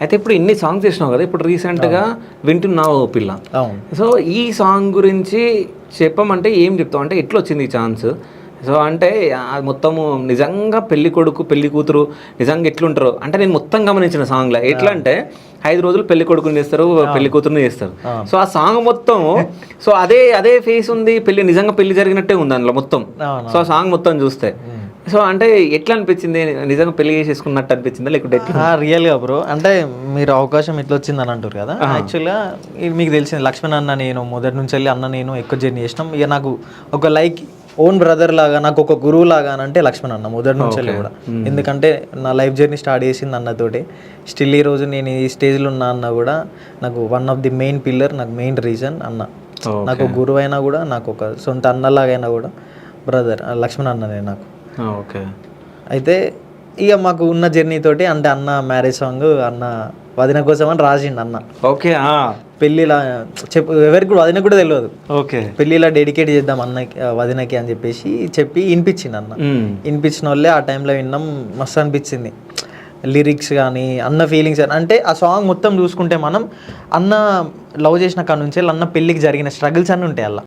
అయితే ఇప్పుడు ఇన్ని సాంగ్స్ చేసినావు కదా, ఇప్పుడు రీసెంట్గా వింటున్నావు ఓ పిల్ల. సో ఈ సాంగ్ గురించి చెప్పమంటే ఏం చెప్తావు, అంటే ఎట్లా వచ్చింది ఈ ఛాన్స్? సో అంటే అది మొత్తము నిజంగా పెళ్లి కొడుకు పెళ్లి కూతురు నిజంగా ఎట్లుంటారు అంటే నేను మొత్తం గమనించిన సాంగ్లో. ఎట్లా అంటే 5 రోజులు పెళ్లి కొడుకుని చేస్తారు, పెళ్లి కూతురుని చేస్తారు. సో ఆ సాంగ్ మొత్తం సో అదే అదే ఫేస్ ఉంది, పెళ్లి నిజంగా పెళ్లి జరిగినట్టే ఉంది అందులో మొత్తం. సో ఆ సాంగ్ మొత్తం చూస్తే సో అంటే ఎట్లా అనిపించింది, నిజంగా పెళ్లి చేసేసుకున్నట్టు అనిపించిందా లేకుంటే ఎట్లా? రియల్గా బ్రో, అంటే మీరు అవకాశం ఇట్లా వచ్చింది అని అంటారు కదా. యాక్చువల్గా ఇది మీకు తెలిసింది, లక్ష్మణ్ అన్న నేను మొదటి నుంచి వెళ్ళి అన్న నేను ఎక్కువ జర్నీ చేసినాం. ఇక నాకు ఒక ఓన్ బ్రదర్ లాగా, నాకు ఒక గురువు లాగా అని అంటే లక్ష్మణ్ అన్న మొదటి నుంచి వెళ్ళి కూడా. ఎందుకంటే నా లైఫ్ జర్నీ స్టార్ట్ చేసింది అన్నతోటి. స్టిల్ ఈ రోజు నేను ఈ స్టేజ్లో ఉన్న అన్న కూడా నాకు one of the main pillar, నాకు మెయిన్ రీజన్ అన్న. నాకు గురువు అయినా కూడా, నాకు ఒక సొంత అన్నలాగైనా కూడా బ్రదర్ లక్ష్మణ్ అన్ననే నాకు. ఓకే. అయితే ఇక మాకు ఉన్న జర్నీ తోటి అంటే అన్న మ్యారేజ్ సాంగ్ అన్న వదిన కోసం అని రాసిండు అన్న. ఓకే. పెళ్ళిలా ఎవరికి కూడా వదిన కూడా తెలియదు. ఓకే. పెళ్ళిలా డెడికేట్ చేద్దాం అన్నకి వదినకి అని చెప్పి వినిపించింది అన్న. వినిపించిన వాళ్ళే ఆ టైంలో విన్నాం, మస్తు అనిపించింది. లిరిక్స్ కానీ అన్న ఫీలింగ్స్ కానీ, అంటే ఆ సాంగ్ మొత్తం చూసుకుంటే మనం అన్న లవ్ చేసిన కాడ నుంచి అన్న పెళ్ళికి జరిగిన స్ట్రగుల్స్ అన్నీ ఉంటాయి అలా.